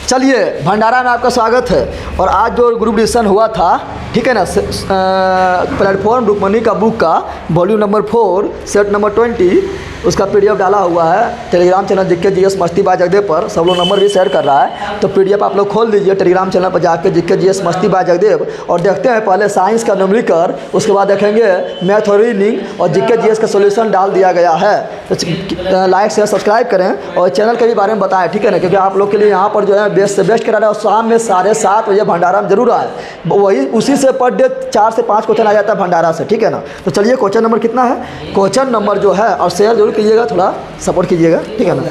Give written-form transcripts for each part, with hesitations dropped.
चलिए भंडारा में आपका स्वागत है। और आज जो ग्रुप डिस्कशन हुआ था, ठीक है ना, प्लेटफॉर्म रुक्मणी का बुक का वॉल्यूम नंबर 4 सेट नंबर 20 उसका पीडीएफ डाला हुआ है टेलीग्राम चैनल जीके जीएस मस्ती बाय जगदेव पर। सब लोग नंबर भी शेयर कर रहा है, तो पीडीएफ आप लोग खोल दीजिए टेलीग्राम चैनल पर जाकर जीके जीएस मस्ती बाय जगदेव और देखते हैं। पहले साइंस का न्यूमेरिकल, उसके बाद देखेंगे मैथ और रीजनिंग और जीके जीएस का सोल्यूशन डाल दिया गया है। तो लाइक शेयर सब्सक्राइब करें और चैनल के भी बारे में बताएं, ठीक है ना, क्योंकि आप लोग के लिए यहाँ पर जो है बेस्ट से बेस्ट करा रहा है। और शाम में 7:30 बजे भंडारा में जरूर आए, वही उसी से पर डे 4 से 5 क्वेश्चन आ जाता है भंडारा से, ठीक है ना। तो चलिए क्वेश्चन नंबर कितना है, क्वेश्चन नंबर जो है, और शेयर जरूर कीजिएगा, थोड़ा सपोर्ट कीजिएगा, ठीक है ना।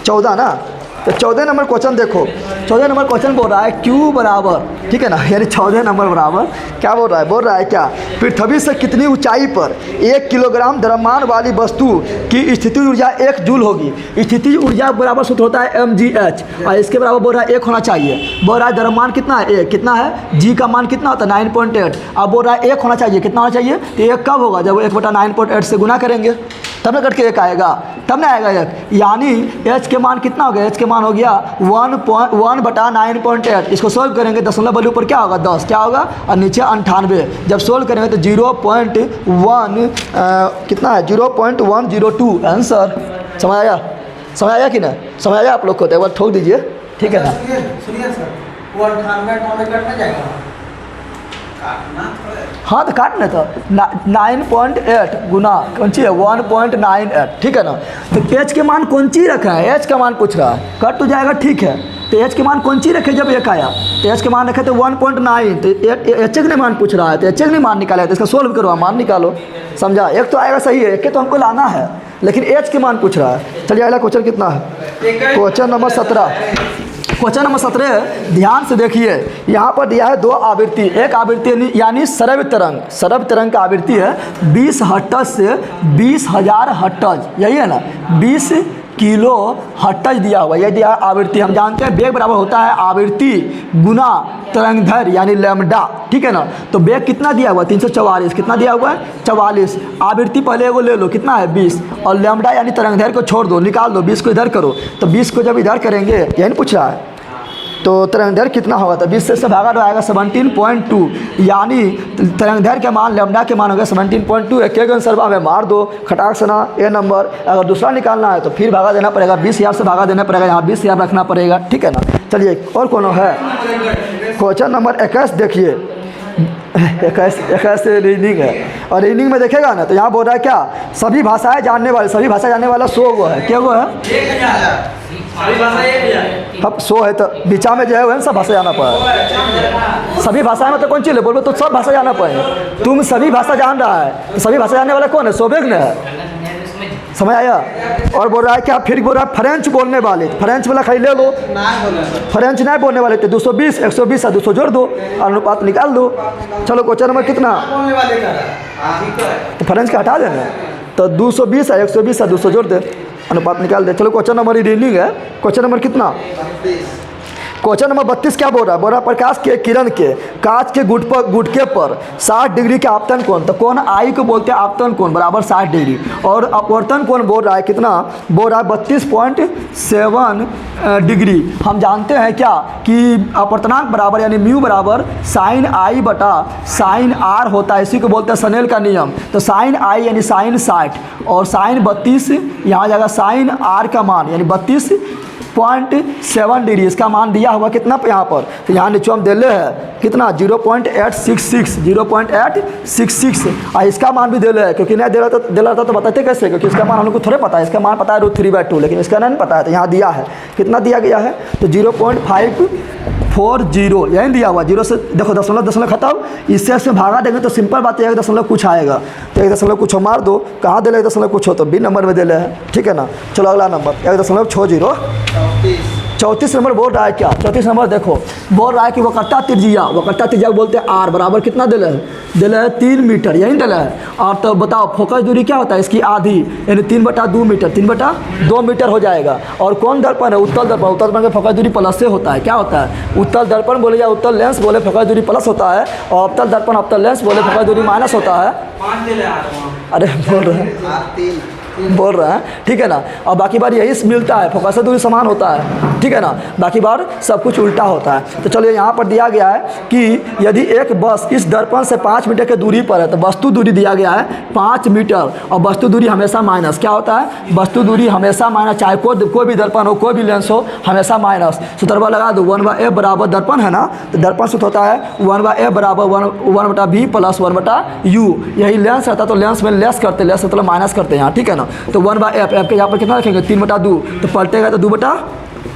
14 ना, तो 14 नंबर क्वेश्चन देखो। 14 नंबर क्वेश्चन बोल रहा है Q बराबर, ठीक है ना, यानी 14 नंबर बराबर क्या बोल रहा है क्या, पृथ्वी से कितनी ऊंचाई पर 1 किलोग्राम द्रव्यमान वाली वस्तु की स्थितिज ऊर्जा 1 जूल होगी। स्थितिज ऊर्जा बराबर सूत्र होता है mgh, और इसके बराबर बोल रहा है 1 होना चाहिए। बोल रहा है द्रव्यमान कितना है, 1 कितना है, g का मान कितना होता है 9.8। अब बोल रहा है 1 होना चाहिए, कितना होना चाहिए, तो 1 कब होगा, जब 1/9.8 से गुना करेंगे तब ना कट के 1 आएगा, तब ना आएगा 1। यानी h के मान कितना हो गया, h के मान हो गया 1/9.8। इसको सोल्व करेंगे, दशमलव वैल्यू पर क्या होगा 10, क्या होगा, और नीचे 98। जब सोल्व करेंगे तो 0.1 कितना है 0.102 आंसर। समझ आया कि नहीं, समझ आया आप लोग को, तो एक बार ठोक दीजिए, ठीक है ना। सुनिए सर, वो 98 कटना जाएगा, हाँ तो काटना था 9.8 गुना कौन सी है 1.98, ठीक है ना। तो एच के मान कौन सी रखा है, एच का मान पूछ रहा है, कट तो जाएगा, ठीक है। तो एच के मान कौन सी रखे, जब 1 आया तो एच के मान रखे तो 1.9, तो एच ने मान पूछ रहा है, तो एच ने मान निकाला, तो इसका सोल्व करो, मान निकालो, समझा। 1 तो आएगा सही है, 1 तो हमको लाना है, लेकिन एच के मान पूछ रहा है। चलिए अगला क्वेश्चन कितना है, क्वेश्चन नंबर 17। क्वेश्चन नंबर 17 ध्यान से देखिए, यहाँ पर दिया है 2 आवृत्ति। एक आवृत्ति यानी सरब तरंग का आवृत्ति है 20 हर्ट्ज से 20,000 हर्ट्ज, यही है ना, 20 किलो हर्ट्ज दिया हुआ, यह दिया है आवृत्ति। हम जानते हैं बेग बराबर होता है आवृत्ति गुना तरंगधैर्घ्य यानी लैम्डा, ठीक है ना। तो बेग कितना दिया हुआ 344, कितना दिया हुआ है 44। आवृत्ति पहले वो ले लो, कितना है 20, और लैम्डा यानी तरंगधैर्घ्य को छोड़ दो, निकाल दो, 20 को इधर करो। तो 20 को जब इधर करेंगे, यही नहीं पूछ रहा है, तो तरंगधैर्घ्य कितना होगा, तो 20 से भागा तो आएगा 17.2, यानी तरंगधैर्घ्य के मान लैम्डा के मान हो गया 17.2। एक आंसर में मार दो खटाक से ना ए नंबर। अगर दूसरा निकालना है तो फिर भागा देना पड़ेगा, 20,000 से भागा देना पड़ेगा, यहाँ 20,000 रखना पड़ेगा, ठीक है ना। चलिए और कौन है, क्वेश्चन नंबर 21 देखिए। 21 रीजनिंग है, और रीजनिंग में देखेगा ना तो यहाँ बोल रहा है क्या, सभी भाषाएं जानने वाला 100 वो है, क्या वो है, अब 100 है, तो बीचा में जो है वह सब भाषा जाना पड़े। सभी भाषाएं में तो कौन चीज़ है, बोलो तो सब भाषा जाना पड़े। तुम सभी भाषा जान रहा है, तो सभी भाषा जानने वाला कौन है, सोबेग ने है, समझ आया। और बोल रहा है क्या, फिर बोल रहा है फ्रेंच बोलने वाले, फ्रेंच वाला खाली ले लो, फ्रेंच नहीं बोलने वाले थे 220, 120 और 200 जोड़ दो, अनुपात निकाल दो। चलो क्वेश्चन नंबर कितना, तो फ्रेंच का हटा देना, तो 220 और 120 और 200 जोड़ दे, अनुपात निकाल दे। चलो क्वेश्चन नंबर रीडिंग है, क्वेश्चन नंबर कितना, क्वेश्चन नंबर 32 क्या बोल रहा है, बोल रहा है प्रकाश के किरण के कांच के गुटके पर 60 डिग्री के आपतन कोण, तो कोण आई को बोलते हैं आपतन कोण बराबर 60 डिग्री, और अपवर्तन कोण बोल रहा है कितना, बोल रहा है 32.7 डिग्री। हम जानते हैं क्या कि अपवर्तनांक बराबर यानी म्यू बराबर साइन आई बटा साइन आर होता है, इसी को बोलते हैं स्नेल का नियम। तो साइन आई यानी साइन 60 और साइन 32, यहाँ जाएगा साइन आर का मान यानी 32.7 डिग्री, इसका मान दिया हुआ कितना पे यहाँ पर, तो यहाँ नीचे हम दे ले है कितना 0.866, और इसका मान भी दे ले है, क्योंकि नहीं दे रहा था तो बताते कैसे, क्योंकि इसका मान हम लोग को थोड़े पता है, इसका मान पता है √3/2, लेकिन इसका नहीं पता है, तो यहाँ दिया है, कितना दिया गया है, तो 0.540 यही दिया हुआ। 0 से देखो दशमलव खत्म, इससे भागा देंगे तो सिंपल बात है, 1 दशमलव कुछ आएगा, तो 1 दशमलव कुछ मार दो, कहाँ दे ले 1 दशमलव कुछ हो, तो बी नंबर में दे ले है, ठीक है ना। चलो अगला नंबर 1.60, 34 नंबर बोल रहा है क्या, 34 नंबर देखो, बोल रहा है कि वक्रता त्रिज्या बोलते हैं आर बराबर कितना दिले है 3 मीटर, यही दिले है। और तो बताओ फोकस दूरी क्या होता है इसकी आधी, यानी 3/2 मीटर, 3/2 मीटर हो जाएगा। और कौन दर्पण है, उत्तल दर्पण के फोकस दूरी प्लस से होता है, क्या होता है, उत्तल दर्पण बोले या उत्तल लेंस बोले फोकस दूरी प्लस होता है, और अवतल दर्पण अवतल लेंस बोले फोकस दूरी माइनस होता है। अरे बोल रहे हैं बोल रहे हैं, ठीक है ना। और बाकी बार यही मिलता है, फोकस दूरी समान होता है, ठीक है ना। बाकी बार सब कुछ उल्टा होता है। तो चलिए यहाँ पर दिया गया है कि यदि एक बस इस दर्पण से 5 मीटर की दूरी पर है तो वस्तु दूरी दिया गया है 5 मीटर, और वस्तु दूरी हमेशा माइनस क्या होता है, वस्तु दूरी हमेशा माइनस, चाहे कोई भी दर्पण हो, कोई भी लेंस हो, हमेशा माइनस। सूत्रवा लगा दो, 1/f बराबर दर्पण है ना, तो दर्पण सूत्र होता है 1/f बराबर 1/b प्लस 1/u। यही लेंस रहता तो लेंस में लेस करते, लेस मतलब माइनस करते हैं यहाँ, ठीक है ना। तो 1/f, एफ के यहाँ पर कितना रखेंगे 3/2, तो पलटेगा तो 2/3।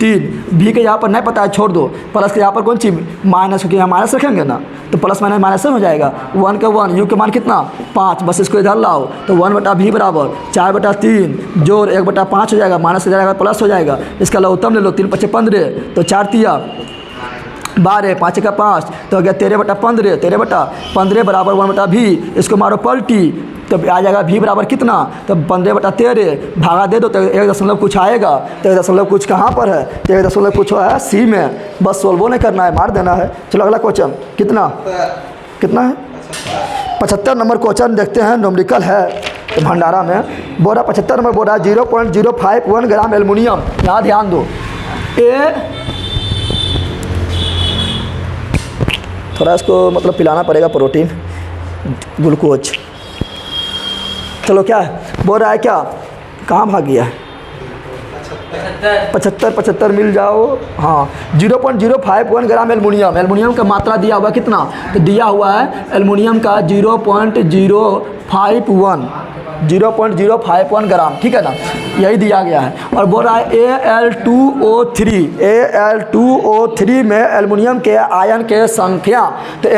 भी के यहाँ पर नहीं पता है छोड़ दो, प्लस के यहाँ पर कौन चीज़ माइनस, क्योंकि यहाँ माइनस रखेंगे ना, तो प्लस माइनस माइनस हो जाएगा। 1 का 1, यू के मान कितना 5, बस इसको इधर लाओ, तो 1/v बराबर 4/3 जोड़ 1/5 हो जाएगा, माइनस हो जाएगा प्लस हो जाएगा। इसका लघुत्तम ले लो, 3 × 5 = 15, तो 4 × 3 = 12, 5 × 5 तो हो गया 13/15, 13/15 बराबर 1/v। इसको मारो पलटी, तो आ जाएगा v बराबर कितना, तो 15/13 भागा दे दो तो 1 दशमलव कुछ आएगा। तो 1 दशमलव कुछ कहाँ पर है, तो 1 दशमलव कुछ है सी में, बस सोल्वो नहीं करना है, मार देना है। चलो अगला क्वेश्चन कितना है 75 नंबर क्वेश्चन देखते हैं, न्यूमेरिकल है तो भंडारा में। बोरा 75 नंबर बोरा 0.051 ग्राम एल्युमिनियम। यहाँ ध्यान दो, ए थोड़ा इसको मतलब पिलाना पड़ेगा प्रोटीन ग्लूकोज। चलो क्या है बोल रहा है, क्या कहाँ भाग गया है 75 मिल जाओ, हाँ 0.051 ग्राम एल्युमिनियम। एल्युमिनियम का मात्रा दिया हुआ कितना, तो दिया हुआ है एल्युमिनियम का 0.051 ग्राम, ठीक है ना, यही दिया गया है। और बोल रहा है Al2O3 में एल्युमिनियम के आयन के संख्या, तो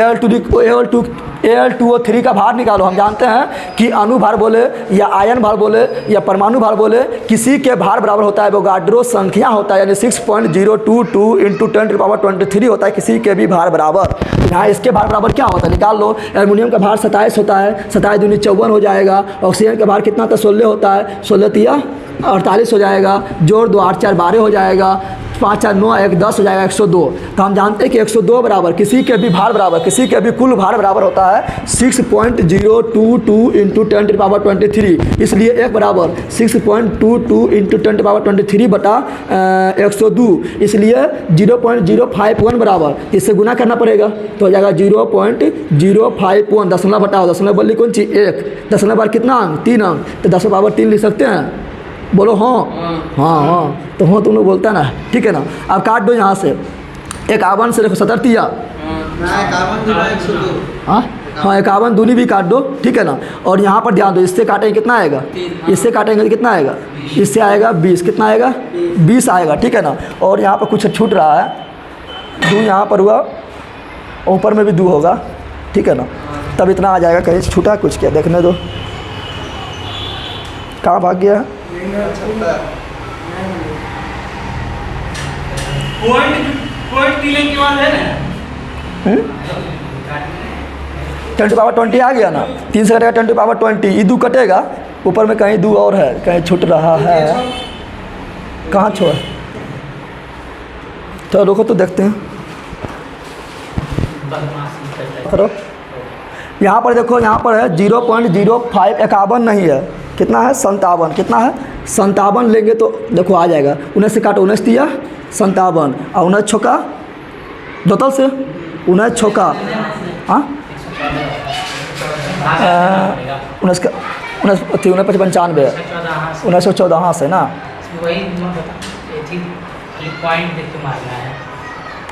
Al2O3 का भार निकालो। हम जानते हैं कि अणुभार बोले या आयन भार बोले या परमाणु भार बोले, किसी के भार बराबर होता है एवोगाड्रो संख्या होता है, यानी 6.022 × 10⁻23 होता है किसी के भी भार बराबर। यहाँ इसके भार बराबर क्या होता है निकाल लो। एल्युमिनियम का भार 27 होता है, 27 दूनी 54 हो जाएगा। ऑक्सीजन का भार कितना था 16 होता है, 16 तिया 48 हो जाएगा, जोड़ 2 8 4 12 हो जाएगा, 5 4 9 1 10 हो जाएगा 102। तो हम जानते हैं कि 102 बराबर किसी के भी भार बराबर, किसी के भी कुल भार बराबर होता है 6.022 × 10⁻23। इसलिए एक बराबर 6.22 × 10⁻23 बटा 102। इसलिए 0.051 बराबर इससे गुना करना पड़ेगा, तो हो जाएगा 0.051। दशमलव बटाओ, दशमलव बोली कौन चीज़ 1, दशमलव बार कितना अंक 3 अंक, तो 10⁻3 लिख सकते हैं। बोलो हाँ हाँ, तो हाँ तुम लोग बोलता ना, ठीक है ना। अब काट दो यहाँ से, 51 से देखो 70 तिया, हाँ 51 दूनी भी काट दो, ठीक है ना। और यहाँ पर ध्यान दो, इससे काटेंगे कितना आएगा, इससे काटेंगे तो कितना आएगा, इससे आएगा 20, कितना आएगा 20 आएगा, ठीक है ना। और यहाँ पर कुछ छूट रहा है, 2 यहाँ पर हुआ, ऊपर में भी 2 होगा, ठीक है ना, तब इतना आ जाएगा। कहीं छूटा कुछ क्या, देखने दो कहाँ भाग गया है। पॉइंट के बाद है ना 10⁻20 आ गया ना, 3 से कटेगा 10⁻20, ये 2 कटेगा, ऊपर में कहीं 2 और है, कहीं छूट रहा है, कहाँ छोड़, तो रुको तो देखते हैं। करो यहाँ पर देखो, यहाँ पर है 0.0551 नहीं है, कितना है 57, कितना है 57 लेंगे तो देखो आ जाएगा। 19 से काटो, 19 तिया 57 और 19 छक्का दोतल से 19 छक्का, हाँ 19 का 19 95 1914 से ना,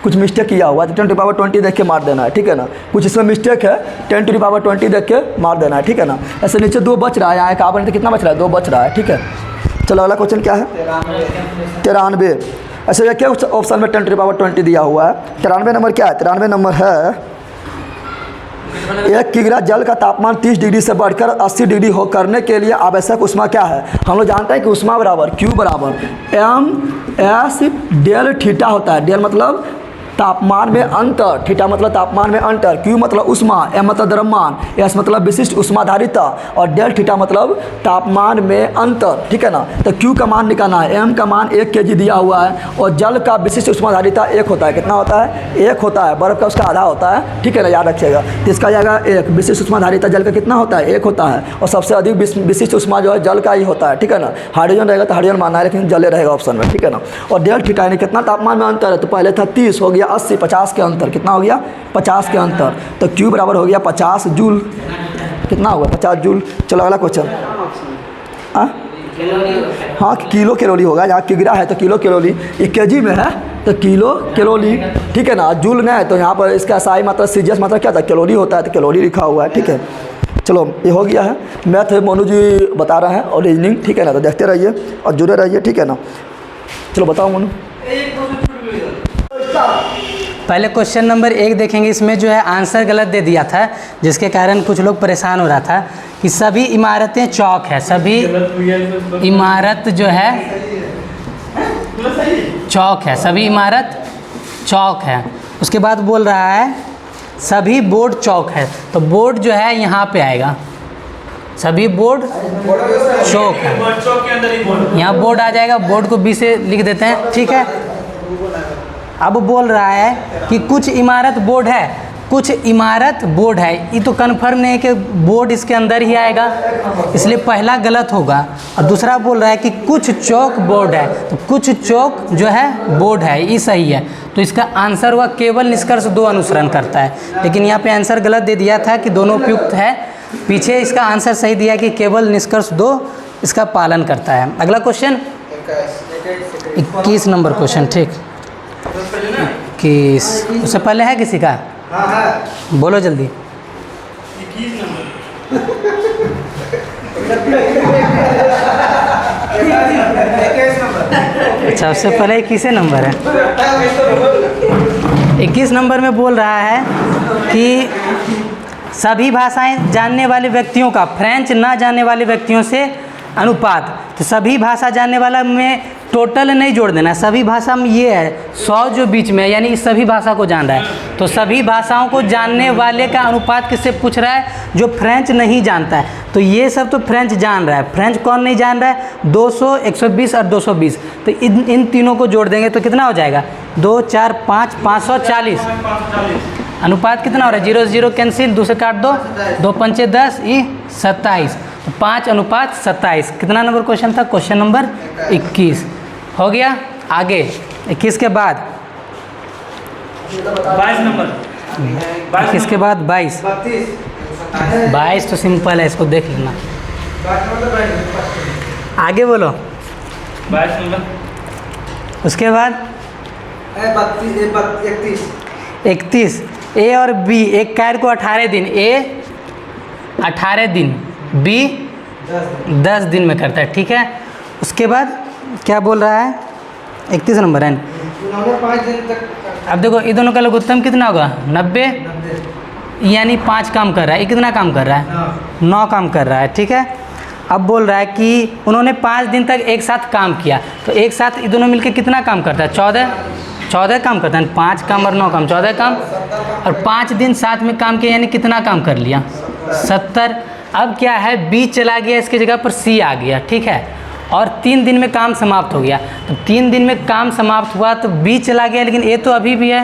कुछ मिस्टेक किया हुआ है, 10⁻20 देख के मार देना है, ठीक है ना। कुछ इसमें मिस्टेक है, 10⁻20 देख के मार देना है, ठीक है ना। ऐसे नीचे 2 बच रहा है, यहाँ 51 तो कितना बच रहा है 2 बच रहा है, ठीक है। चलो अगला क्वेश्चन क्या है 93। ऐसे देखिए उस ऑप्शन में 10⁻20 दिया हुआ है। 93 नंबर क्या है, 93 नंबर है 1 किग्रा जल का तापमान 30 डिग्री से बढ़कर 80 डिग्री हो करने के लिए आवश्यक ऊष्मा क्या है। हम लोग जानते हैं कि ऊष्मा बराबर Q बराबर m s डेल थीटा होता है। डेल मतलब तापमान में अंतर, थीटा मतलब तापमान में अंतर, क्यू मतलब उष्मा, एम मतलब द्रव्यमान, एस मतलब विशिष्ट उष्माधारिता और डेल थीटा मतलब तापमान में अंतर, ठीक है ना। तो क्यू का मान निकालना है, एम का मान 1 kg दिया हुआ है और जल का विशिष्ट उष्माधारिता 1 होता है। कितना होता है? 1 होता है। बर्फ का उसका आधा होता है, ठीक है ना, याद रखिएगा। तो इसका जाएगा 1। विशिष्ट उष्माधारिता जल का कितना होता है? 1 होता है और सबसे अधिक विशिष्ट उष्मा जो है जल का ही होता है, ठीक है ना। हाइड्रोजन रहेगा तो हाइड्रोजन मानना है, लेकिन जले रहेगा ऑप्शन में, ठीक है ना। और डेल थीटा यानी कितना तापमान में अंतर है, तो पहले था 30, हो गया 80, 50 के अंतर। कितना हो गया? 50 के अंतर। तो क्यू बराबर हो गया 50 जूल। कितना होगा? 50 जूल। चलो अगला क्वेश्चन। हाँ, किलो कैलोरी होगा, जहाँ किग्रा है तो किलो कैलोरी, ये केजी में है तो किलो कैलोरी, ठीक है ना। जूल में है तो यहाँ पर इसका साई मात्रा सीजीएस मात्रा क्या था? कैलोरी होता है, तो कैलोरी लिखा हुआ है, ठीक है। चलो ये हो गया है। मैथ मोनू जी बता रहे हैं और रीजनिंग, ठीक है ना। तो देखते रहिए और जुड़े रहिए, ठीक है ना। चलो बताओ मोनू। पहले क्वेश्चन नंबर 1 देखेंगे। इसमें जो है आंसर गलत दे दिया था, जिसके कारण कुछ लोग परेशान हो रहा था कि सभी इमारतें चौक है। सभी इमारत जो है चौक है, सभी इमारत चौक है। उसके बाद बोल रहा है सभी बोर्ड चौक है, तो बोर्ड जो है यहाँ पे आएगा। सभी बोर्ड चौक है, यहाँ बोर्ड आ जाएगा। बोर्ड को बी से लिख देते हैं, ठीक है। अब बोल रहा है कि कुछ इमारत बोर्ड है, कुछ इमारत बोर्ड है। ये तो कन्फर्म नहीं है कि बोर्ड इसके अंदर ही आएगा, इसलिए पहला गलत होगा। और दूसरा बोल रहा है कि कुछ चौक बोर्ड है, तो कुछ चौक जो है बोर्ड है, ये सही है। तो इसका आंसर हुआ केवल निष्कर्ष 2 अनुसरण करता है। लेकिन यहाँ पे आंसर गलत दे दिया था कि दोनों उपयुक्त है। पीछे इसका आंसर सही दिया कि केवल निष्कर्ष 2 इसका पालन करता है। अगला क्वेश्चन 21 नंबर क्वेश्चन, ठीक। 21 उससे पहले है किसी का? हाँ है। बोलो जल्दी। 21 नंबर। अच्छा, उससे पहले 21 नंबर है। 21 नंबर में बोल रहा है कि सभी भाषाएं जानने वाले व्यक्तियों का फ्रेंच ना जानने वाले व्यक्तियों से अनुपात। तो सभी भाषा जानने वाला में टोटल नहीं जोड़ देना, सभी भाषा में ये है 100 जो बीच में, यानी इस सभी भाषा को जान रहा है। तो सभी भाषाओं को जानने वाले का अनुपात किससे पूछ रहा है? जो फ्रेंच नहीं जानता है। तो ये सब तो फ्रेंच जान रहा है, फ्रेंच कौन नहीं जान रहा है? 200, 120 और 220। तो इन तीनों को जोड़ देंगे तो कितना हो जाएगा? 2, 4, 5, 540। अनुपात कितना हो रहा है? 0 0 कैंसिल, 2 से काट दो, 2 पंचे 10, ये 27। तो 5:27। कितना नंबर क्वेश्चन था? क्वेश्चन नंबर 21 हो गया। आगे 21 के बाद 22 नंबर। 21 के बाद 22। 22 तो सिंपल है, इसको देख लेना। आगे बोलो। 22 नंबर। उसके बाद 31। ए और बी, एक कैर को 18 दिन, ए 18 दिन, बी 10 दिन में करता है, ठीक है। उसके बाद क्या बोल रहा है? 31 नंबर है। 5 दिन तक। अब देखो ये दोनों का लघुत्तम कितना होगा? 90, यानी 5 काम कर रहा है। ये कितना काम कर रहा है? 9 काम कर रहा है, ठीक है। अब बोल रहा है कि उन्होंने 5 दिन तक एक साथ काम किया, तो एक साथ ये दोनों मिलकर कितना काम करता है? 14 काम करता है। 5 काम और 9 काम, 14 काम। और 5 दिन साथ में काम किया, यानी कितना काम कर लिया? 70। अब क्या है? बी चला गया, इसकी जगह पर सी आ गया, ठीक है। और 3 दिन में काम समाप्त हो गया। तो 3 दिन में काम समाप्त हुआ तो बी चला गया, लेकिन ए तो अभी भी है।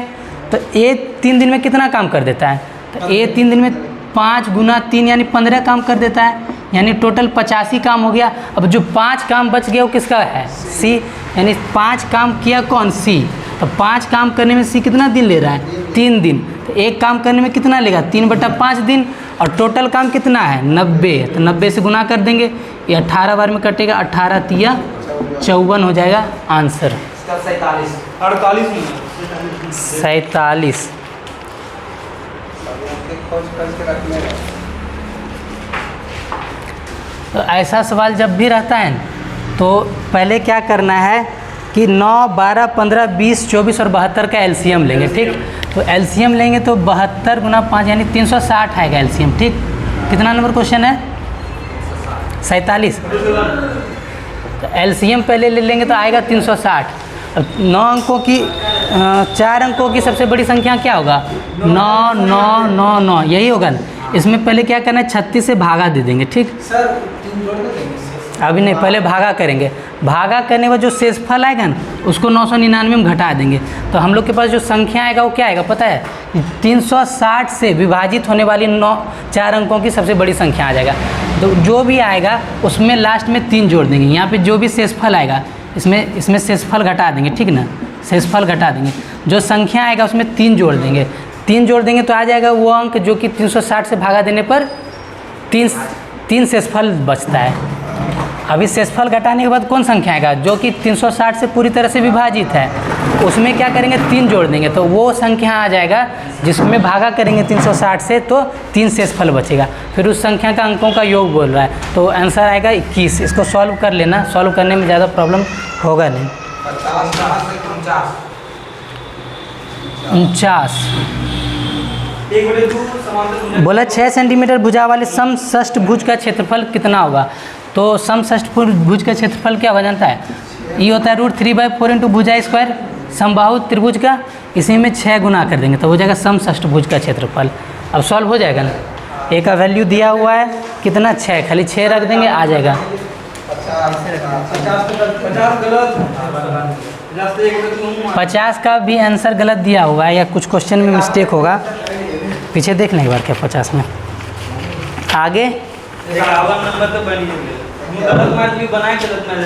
तो ए 3 दिन में कितना काम कर देता है? तो ए 3 दिन में 5 गुना 3 यानी 15 काम कर देता है, यानी टोटल 85 काम हो गया। अब जो 5 काम बच गया वो किसका है? सी। यानी 5 काम किया कौन? सी। तो 5 काम करने में सी कितना दिन ले रहा है? 3 दिन। तो एक काम करने में कितना लेगा? 3/5 दिन। और टोटल काम कितना है? 90। तो 90 से गुना कर देंगे, ये 18 बार में कटेगा। 18 तिया 54 हो जाएगा आंसर। 48 नंबर। 47। तो ऐसा सवाल जब भी रहता है तो पहले क्या करना है कि 9, 12, 15, 20, 24 और 72 का एलसीएम लेंगे, ठीक। तो एलसीएम लेंगे तो 72 गुना 5 यानी 360 आएगा एलसीएम, ठीक। कितना नंबर क्वेश्चन है? 47। तो एलसीएम पहले ले लेंगे तो आएगा 360। अब 9 अंकों की 4 अंकों की सबसे बड़ी संख्या क्या होगा? 9 9 9 9, यही होगा ना। इसमें पहले क्या करना है, 36 से भागा दे देंगे, ठीक। सर 3 जोड़ देंगे। अभी नहीं, पहले भागा करेंगे। भागा करने का जो शेषफल आएगा ना, उसको 999 में घटा देंगे। तो हम लोग के पास जो संख्या आएगा वो क्या आएगा पता है? 360 से विभाजित होने वाली 4 अंकों की सबसे बड़ी संख्या आ जाएगा। तो जो भी आएगा उसमें लास्ट में 3 जोड़ देंगे। यहाँ पे जो भी शेषफल आएगा इसमें शेषफल घटा देंगे, ठीक ना। शेषफल घटा देंगे, जो संख्या आएगा उसमें 3 जोड़ देंगे। 3 जोड़ देंगे तो आ जाएगा वो अंक जो कि 360 से भागा देने पर 3 शेषफल बचता है। अभी शेषफल घटाने के बाद कौन संख्या आएगा? जो कि 360 से पूरी तरह से विभाजित है, उसमें क्या करेंगे? 3 जोड़ देंगे, तो वो संख्या आ जाएगा जिसमें भागा करेंगे 360 से, तो 3 शेषफल बचेगा। फिर उस संख्या का अंकों का योग बोल रहा है, तो आंसर आएगा 21। इसको सॉल्व कर लेना, सॉल्व करने में ज़्यादा प्रॉब्लम होगा नहीं। 49 बोला 6 सेंटीमीटर भुजा वाले समषष्ठभुज का क्षेत्रफल कितना होगा? तो समषष्ठभुज का क्षेत्रफल क्या होगा जानता है? ये होता है √3/4 इंटू भुजा स्क्वायर, समबाहु त्रिभुज का। इसी में 6 गुना कर देंगे तो हो जाएगा समषष्ठभुज का क्षेत्रफल। अब सॉल्व हो जाएगा ना। ए का वैल्यू दिया हुआ है कितना? 6, खाली 6 रख देंगे, आ जाएगा। 50 का भी आंसर गलत दिया हुआ है, या कुछ क्वेश्चन में मिस्टेक होगा, पीछे देख लें एक बार क्या 50 में। आगे 51 नंबर तो बनी है, गलत मार्क भी बनाए, गलत मार्क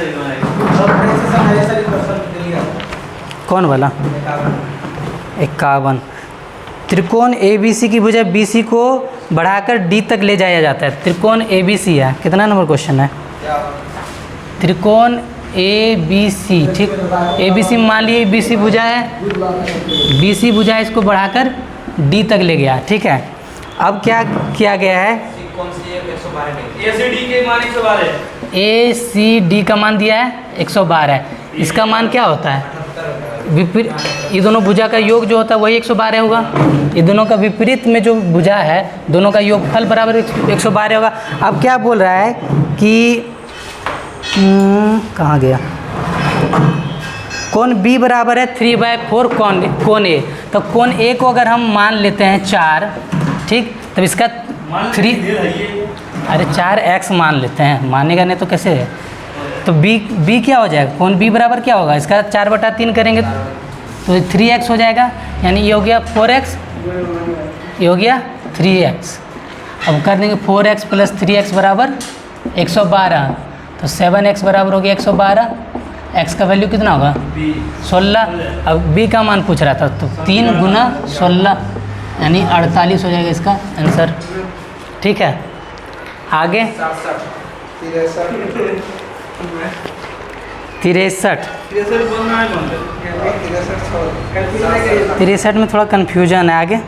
कौन वाला? 51। त्रिकोण ABC की भुजा BC को बढ़ाकर D तक ले जाया जाता है। त्रिकोण ABC है, कितना नंबर क्वेश्चन है? त्रिकोण ABC, ठीक। ABC मान लिए BC भुजा है, BC भुजा है, इसको बढ़ाकर D तक ले गया, ठीक है। अब क्या किया गया है? ACD का मान दिया है 112 है। इसका मान क्या होता है? विपरीत, ये दोनों भुजा का योग जो होता है वही 112 होगा। ये दोनों का विपरीत में जो भुजा है, दोनों का योगफल बराबर 112 होगा। अब क्या बोल रहा है कि कहाँ गया? कोण B बराबर है 3/4 कोण A। तो कोण A को अगर हम मान लेते हैं 4, ठीक, तब इसका 4x मान लेते हैं, मानेगा नहीं तो कैसे है? तो B क्या हो जाएगा? कोण B बराबर क्या होगा? इसका 4/3 करेंगे तो 3x हो जाएगा, यानी ये हो गया 4x, ये हो गया 3x। अब कर देंगे 4x + 3x बराबर 112, तो 7x बराबर हो गया 112। x का वैल्यू कितना होगा? 16। अब B का मान पूछ रहा था, तो 3 × 16 यानी 48 हो जाएगा इसका आंसर, ठीक है। आगे 63 में थोड़ा कन्फ्यूजन है। आगे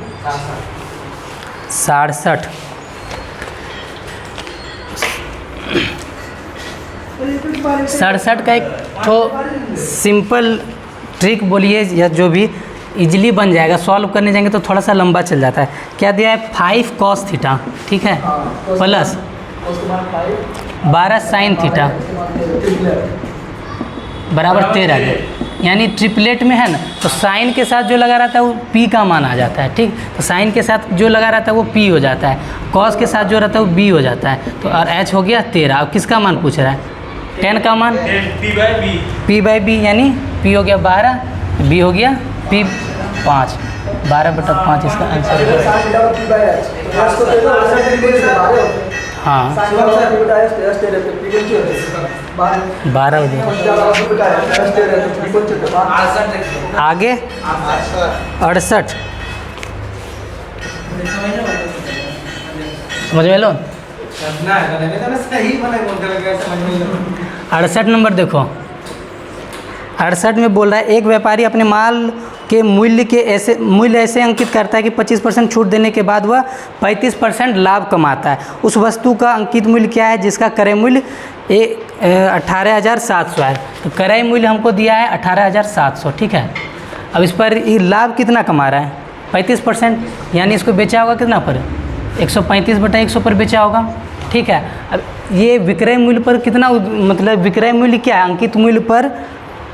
67 का एक तो सिंपल ट्रिक बोलिए, या जो भी इजीली बन जाएगा। सॉल्व करने जाएंगे तो थोड़ा सा लंबा चल जाता है। क्या दिया है? 5 cos थीटा, ठीक है, प्लस 12 sin थीटा बराबर 13। यानी ट्रिपलेट में है ना, तो साइन के साथ जो लगा रहता है वो P का मान आ जाता है, ठीक। तो साइन के साथ जो लगा रहता है वो P हो जाता है, कॉस के साथ जो रहता है वो B हो जाता है। तो और H हो गया 13। अब किसका मान पूछ रहा है? 10 का मान P/B, यानी P हो गया 12, B हो गया P 5, 12/5 इसका आंसर है। हाँ 12 हो गया। आगे 68 समझ में लो। 68 नंबर देखो, 68 में बोल रहा है एक व्यापारी अपने माल के मूल्य ऐसे अंकित करता है कि 25% छूट देने के बाद वह 35% लाभ कमाता है। उस वस्तु का अंकित मूल्य क्या है जिसका क्रय मूल्य 18,700 है? तो क्रय मूल्य हमको दिया है 18,700, ठीक है। अब इस पर ये लाभ कितना कमा रहा है? 35%, यानी इसको बेचा होगा कितना पर? 135/100 पर बेचा होगा, ठीक है। अब ये विक्रय मूल्य पर कितना, मतलब विक्रय मूल्य क्या है? अंकित मूल्य पर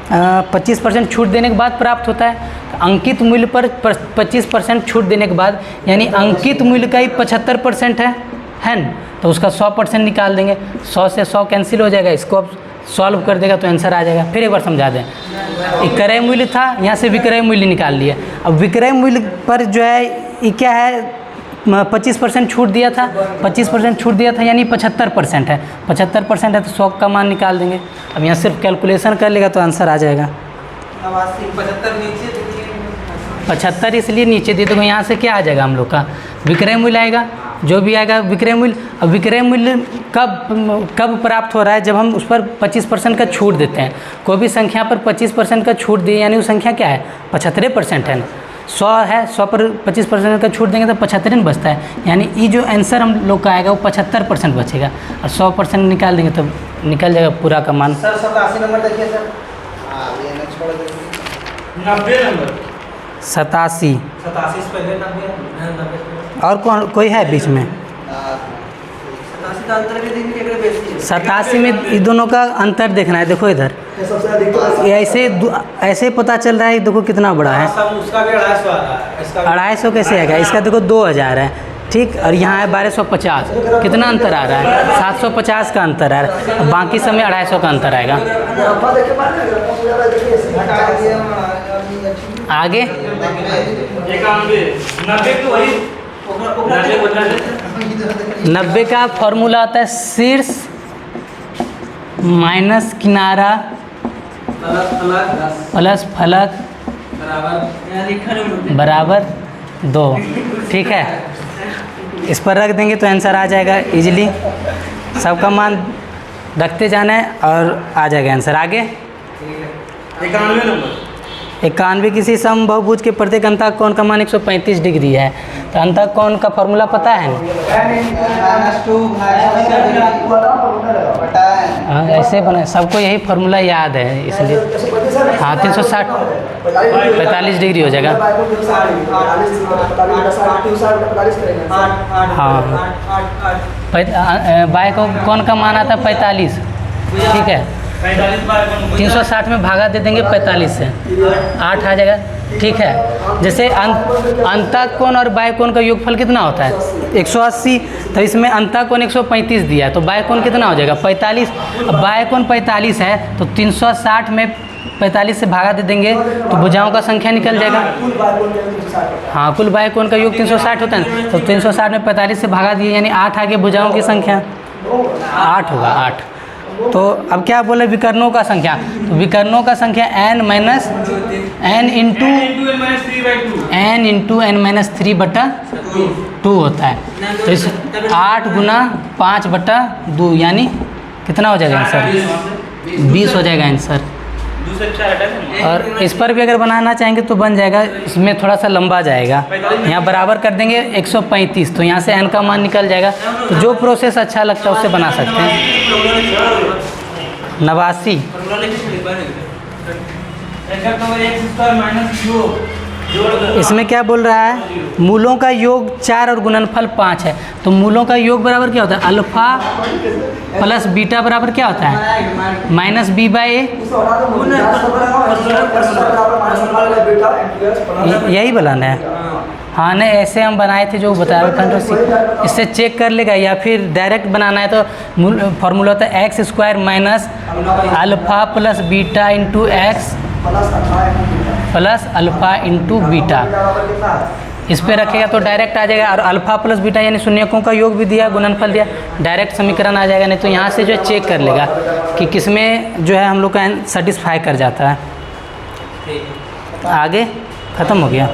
25% छूट देने के बाद प्राप्त होता है। तो अंकित मूल्य पर 25% छूट देने के बाद यानी अंकित मूल्य का ही 75% है न, तो उसका 100% निकाल देंगे। 100 से 100 कैंसिल हो जाएगा, इसको अब सॉल्व कर देगा तो आंसर आ जाएगा। फिर एक बार समझा दें, एक क्रय मूल्य था, यहाँ से विक्रय मूल्य निकाल लिया। अब विक्रय मूल्य पर जो है ये क्या है, 25% छूट दिया था, 25% छूट दिया था यानी 75% है। 75% है तो 100 का मान निकाल देंगे। अब यहाँ सिर्फ कैलकुलेशन कर लेगा तो आंसर आ जाएगा। 75 इसलिए नीचे दिए, तो यहाँ से क्या आ जाएगा हम लोग का विक्रय मूल्य आएगा, जो भी आएगा विक्रय मूल्य। अब विक्रय मूल्य कब प्राप्त हो रहा है, जब हम उस पर 25% का छूट देते हैं। कोई भी संख्या पर 25% का छूट दिए यानी वो संख्या क्या है, 75% है ना। 100 है, 100 पर 25% का छूट देंगे तो 75 बचता है, यानी ये जो आंसर हम लोग का आएगा वो 75% बचेगा। और 100% निकाल देंगे तो निकल जाएगा पूरा का मान। सर 87 नंबर देखिए सर। ये ना छोड़ दीजिए। 90 नंबर 87 87 से पहले 90 और कोई है बीच में? 87 का अंतर भी देखिए कितना बेसी है। 87 में इन दोनों का अंतर देखना है। देखो इधर ये सबसे अधिक तो ये ऐसे पता चल रहा है, देखो कितना बड़ा है। सब उसका भी 250 आ रहा है, इसका 250 कैसे आएगा, इसका देखो 2000 है, ठीक। और यहाँ है 1250, कितना अंतर आ रहा है, 750 का अंतर आ रहा है। और बाकी सब में 250 का अंतर आएगा। ग्राफा देखे बाद में ग्राफा से ज़्यादा देखिए ऐसे हटा दिया आगे 91 90 तो वही 90 का फॉर्मूला आता है शीर्ष माइनस किनारा प्लस फलक बराबर 2, ठीक है। इस पर रख देंगे तो आंसर आ जाएगा इजीली। सबका मान रखते जाना है और आ जाएगा आंसर। आगे 91 नंबर 91 किसी समबहुभुज के प्रत्येक अंतःकोण का मान 135 डिग्री है। तो अंतःकोण का फॉर्मूला पता है ना? हाँ, ऐसे बना, सबको यही फार्मूला याद है इसलिए। हाँ 360 45 डिग्री हो जाएगा। हाँ बाय को कौन का मान आता है 45, ठीक है। 45 बार 360 में भागा दे देंगे 45 से, 8 आ जाएगा, ठीक है। जैसे अंतःकोण और बाह्यकोण का योगफल कितना होता है 180, तो इसमें अंतःकोण 135 दिया है तो बाह्यकोण कितना हो जाएगा 45। अब बाह्यकोण 45 है तो 360 में 45 से भागा दे देंगे तो भुजाओं का संख्या निकल जाएगा। हाँ कुल बाह्यकोण का योग 360 होता है ना, तो 360 में 45 से भागा दिए यानी 8 आगे भुजाओं की संख्या 8 होगा 8। तो अब क्या बोले विकर्णों का संख्या, तो विकर्णों का संख्या n इंटू n माइनस 3/2 होता है। तो इस 8 गुना 5/2 यानी कितना हो जाएगा आंसर 20 हो जाएगा आंसर। और इस पर भी अगर बनाना चाहेंगे तो बन जाएगा, इसमें थोड़ा सा लंबा जाएगा। यहाँ बराबर कर देंगे 135 तो यहाँ से n का मान निकल जाएगा। तो जो प्रोसेस अच्छा लगता है उससे बना सकते हैं। 89 इसमें क्या बोल रहा है, मूलों का योग 4 और गुणनफल 5 है। तो मूलों का योग बराबर क्या होता है अल्फा प्लस बीटा बराबर क्या होता है माइनस बी बाई ए, यही बनाना है। हाँ नहीं ऐसे हम बनाए थे जो बता रहे थे, इससे चेक कर लेगा, या फिर डायरेक्ट बनाना है तो फॉर्मूला होता है x² minus alpha plus beta into x plus alpha into beta. इस पे रखेगा तो डायरेक्ट आ जाएगा। और अल्फ़ा प्लस बीटा यानी शून्यकों का योग भी दिया, गुणनफल दिया, डायरेक्ट समीकरण आ जाएगा। नहीं तो यहाँ से जो है चेक कर लेगा कि किसमें जो है हम लोग का सेटिस्फाई कर जाता है। आगे ख़त्म हो गया।